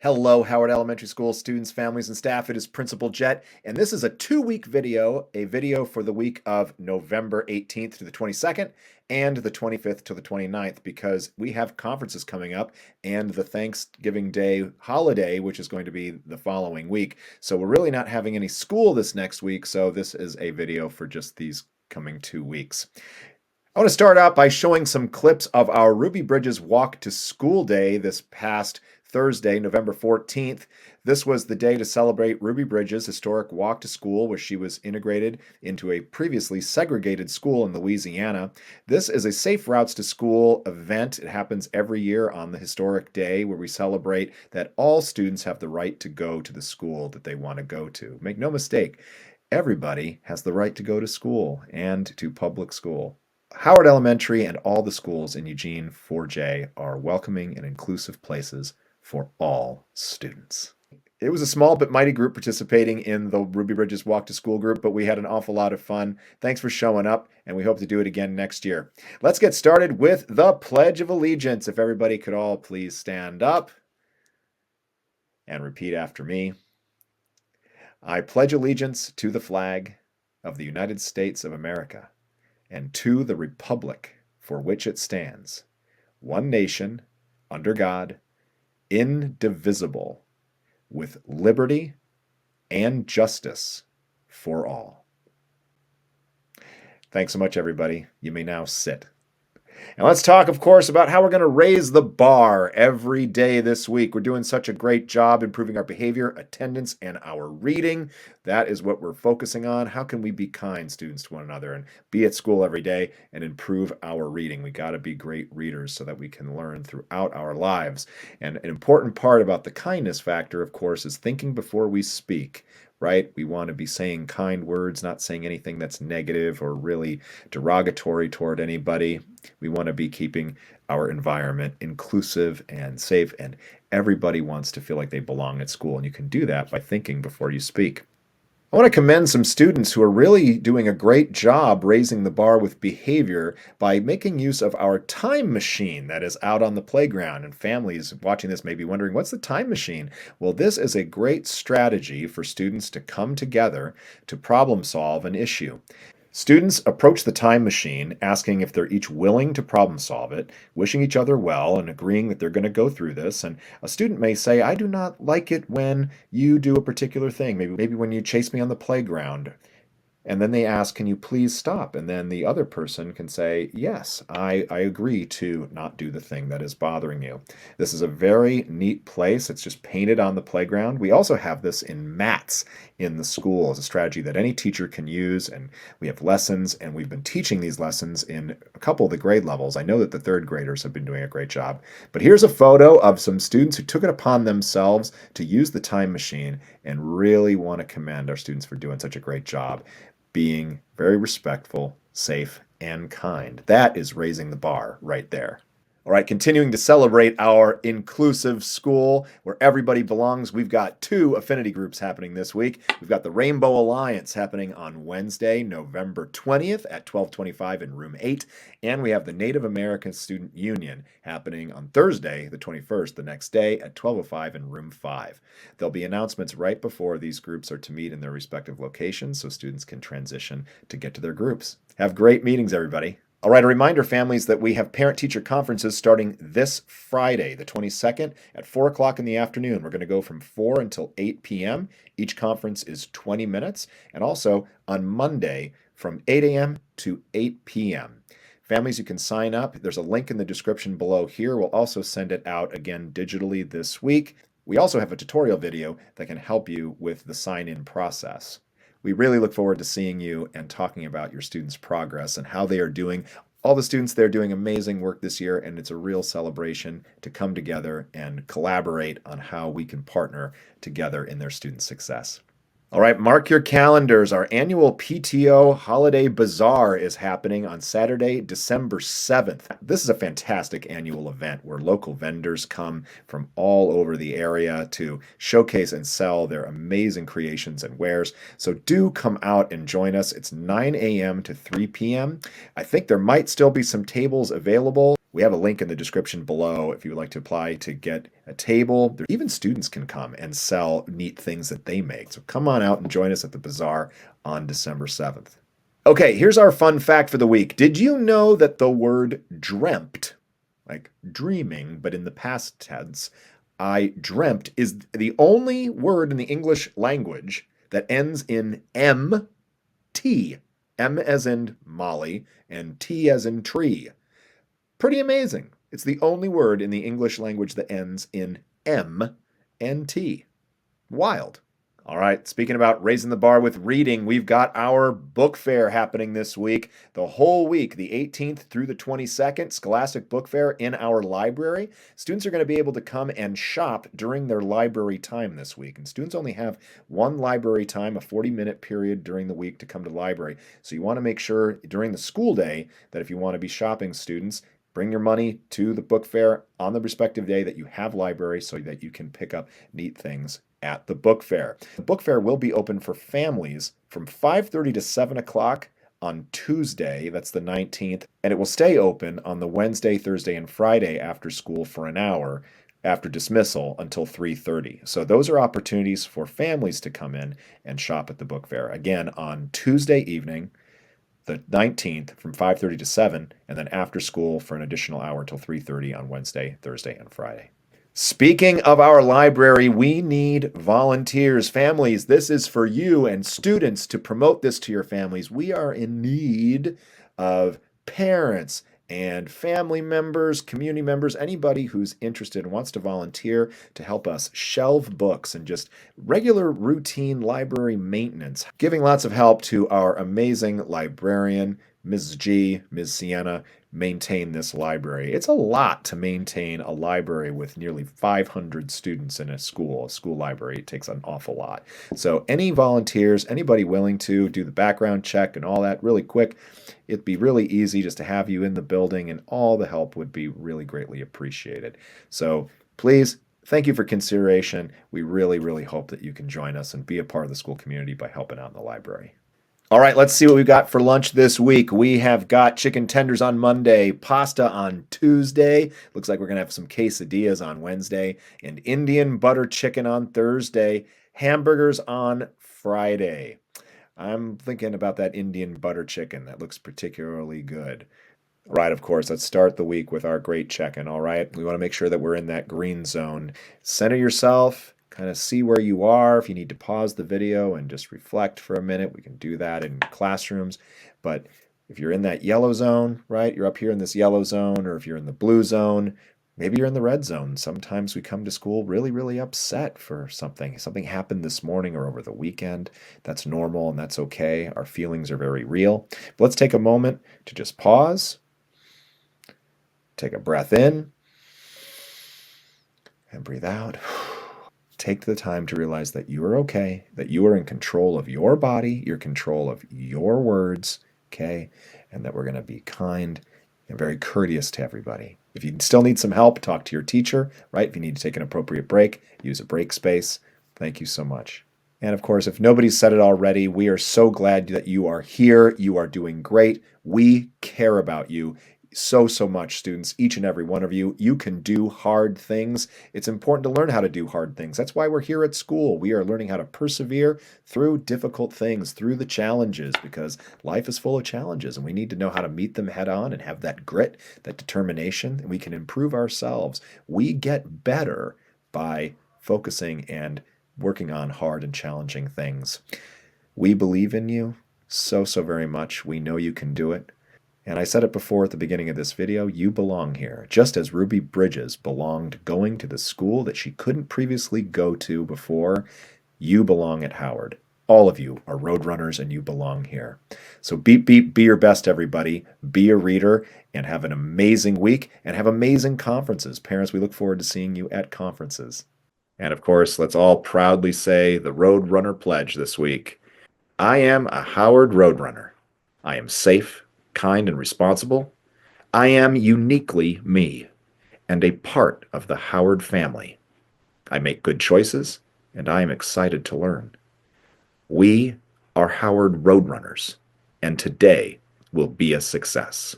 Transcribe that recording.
Hello, Howard Elementary School students, families, and staff. It is Principal Jett, and this is a 2-week video, a video for the week of November 18th to the 22nd and the 25th to the 29th, because we have conferences coming up and the Thanksgiving Day holiday, which is going to be the following week. So we're really not having any school this next week, so this is a video for just these coming 2 weeks. I want to start out by showing some clips of our Ruby Bridges Walk to School Day this past Thursday, November 14th. This was the day to celebrate Ruby Bridges' historic walk to school, where she was integrated into a previously segregated school in Louisiana. This is a Safe Routes to School event. It happens every year on the historic day, where we celebrate that all students have the right to go to the school that they want to go to. Make no mistake, everybody has the right to go to school and to public school. Howard Elementary and all the schools in Eugene 4J are welcoming and inclusive places for all students. It was a small but mighty group participating in the Ruby Bridges Walk to School group, but we had an awful lot of fun. Thanks for showing up, and we hope to do it again next year. Let's get started with the Pledge of Allegiance. If everybody could all please stand up and repeat after me. I pledge allegiance to the flag of the United States of America and to the republic for which it stands, one nation, under God, indivisible, with liberty and justice for all. Thanks so much, everybody. You may now sit. And let's talk, of course, about how we're going to raise the bar every day this week. We're doing such a great job improving our behavior, attendance, and our reading. That is what we're focusing on. How can we be kind students to one another and be at school every day and improve our reading? We got to be great readers so that we can learn throughout our lives. And an important part about the kindness factor, of course, is thinking before we speak. Right? We want to be saying kind words, not saying anything that's negative or really derogatory toward anybody. We want to be keeping our environment inclusive and safe, and everybody wants to feel like they belong at school. And you can do that by thinking before you speak. I want to commend some students who are really doing a great job raising the bar with behavior by making use of our time machine that is out on the playground. And families watching this may be wondering, what's the time machine? Well, this is a great strategy for students to come together to problem solve an issue. Students approach the time machine asking if they're each willing to problem solve it, wishing each other well, and agreeing that they're going to go through this. And a student may say, I do not like it when you do a particular thing, maybe when you chase me on the playground. And then they ask, can you please stop? And then the other person can say, yes, I agree to not do the thing that is bothering you. This is a very neat place. It's just painted on the playground. We also have this in mats in the school as a strategy that any teacher can use. And we have lessons, and we've been teaching these lessons in a couple of the grade levels. I know that the third graders have been doing a great job. But here's a photo of some students who took it upon themselves to use the time machine, and really want to commend our students for doing such a great job being very respectful, safe, and kind. That is raising the bar right there. All right, continuing to celebrate our inclusive school where everybody belongs, we've got 2 affinity groups happening this week. We've got the Rainbow Alliance happening on Wednesday, November 20th at 12:25 in room 8. And we have the Native American Student Union happening on Thursday, the 21st, the next day at 12:05 in room 5. There'll be announcements right before these groups are to meet in their respective locations so students can transition to get to their groups. Have great meetings, everybody. All right, a reminder, families, that we have parent-teacher conferences starting this Friday, the 22nd, at 4 o'clock in the afternoon. We're going to go from 4 until 8 p.m. Each conference is 20 minutes. And also on Monday from 8 a.m. to 8 p.m. Families, you can sign up. There's a link in the description below here. We'll also send it out again digitally this week. We also have a tutorial video that can help you with the sign-in process. We really look forward to seeing you and talking about your students' progress and how they are doing. All the students there are doing amazing work this year, and it's a real celebration to come together and collaborate on how we can partner together in their student success. All right, mark your calendars. Our annual PTO Holiday Bazaar is happening on Saturday, December 7th. This is a fantastic annual event where local vendors come from all over the area to showcase and sell their amazing creations and wares. So do come out and join us. It's 9 a.m. to 3 p.m. I think there might still be some tables available. We have a link in the description below if you would like to apply to get a table. Even students can come and sell neat things that they make. So come on out and join us at the bazaar on December 7th. Okay, here's our fun fact for the week. Did you know that the word dreamt, like dreaming, but in the past tense, I dreamt, is the only word in the English language that ends in MT? M as in Molly and T as in tree. Pretty amazing. It's the only word in the English language that ends in M and T. Wild. All right, speaking about raising the bar with reading, we've got our book fair happening this week. The whole week, the 18th through the 22nd, Scholastic Book Fair in our library. Students are going to be able to come and shop during their library time this week. And students only have one library time, a 40-minute period during the week to come to the library. So you want to make sure during the school day that if you want to be shopping, students, bring your money to the book fair on the respective day that you have library so that you can pick up neat things at the book fair. The book fair will be open for families from 5:30 to 7 o'clock on Tuesday, that's the 19th, and it will stay open on the Wednesday, Thursday, and Friday after school for an hour after dismissal until 3:30. So those are opportunities for families to come in and shop at the book fair. Again, on Tuesday evening, the 19th from 5:30 to 7, and then after school for an additional hour until 3:30 on Wednesday, Thursday, and Friday. Speaking of our library, we need volunteers. Families, this is for you, and students to promote this to your families. We are in need of parents and family members, community members, anybody who's interested and wants to volunteer to help us shelve books and just regular routine library maintenance. Giving lots of help to our amazing librarian, Ms. G, Ms. Sienna, maintain this library. It's a lot to maintain a library with nearly 500 students in a school library. It takes an awful lot. So any volunteers, anybody willing to do the background check and all that really quick, it'd be really easy just to have you in the building, and all the help would be really greatly appreciated. So please, thank you for consideration. We really, really hope that you can join us and be a part of the school community by helping out in the library. All right, let's see what we've got for lunch this week. We have got chicken tenders on Monday, pasta on Tuesday. Looks like we're going to have some quesadillas on Wednesday, and Indian butter chicken on Thursday, hamburgers on Friday. I'm thinking about that Indian butter chicken. That looks particularly good. All right, of course, let's start the week with our great check-in, all right? We want to make sure that we're in that green zone. Center yourself. Kind of see where you are. If you need to pause the video and just reflect for a minute, we can do that in classrooms. But if you're in that yellow zone, right, you're up here in this yellow zone, or if you're in the blue zone, maybe you're in the red zone. Sometimes we come to school really, really upset for something. Something happened this morning or over the weekend. That's normal and that's okay. Our feelings are very real. But let's take a moment to just pause, take a breath in, and breathe out. Take the time to realize that you are okay, that you are in control of your body, you're in control of your words, okay, and that we're going to be kind and very courteous to everybody. If you still need some help, talk to your teacher, right? If you need to take an appropriate break, use a break space. Thank you so much. And of course, if nobody's said it already, we are so glad that you are here. You are doing great. We care about you so much, students, each and every one of you. You can do hard things. It's important to learn how to do hard things. That's why we're here at school. We are learning how to persevere through difficult things, through the challenges, because life is full of challenges and we need to know how to meet them head on and have that grit, that determination, and we can improve ourselves. We get better by focusing and working on hard and challenging things. We believe in you so very much. We know you can do it. And I said it before at the beginning of this video, you belong here. Just as Ruby Bridges belonged going to the school that she couldn't previously go to before, you belong at Howard. All of you are Roadrunners and you belong here. So be your best, everybody. Be a reader and have an amazing week and have amazing conferences. Parents, we look forward to seeing you at conferences. And of course, let's all proudly say the Roadrunner Pledge this week. I am a Howard Roadrunner. I am safe, kind, and responsible. I am uniquely me and a part of the Howard family. I make good choices and I am excited to learn. We are Howard Roadrunners, and today will be a success.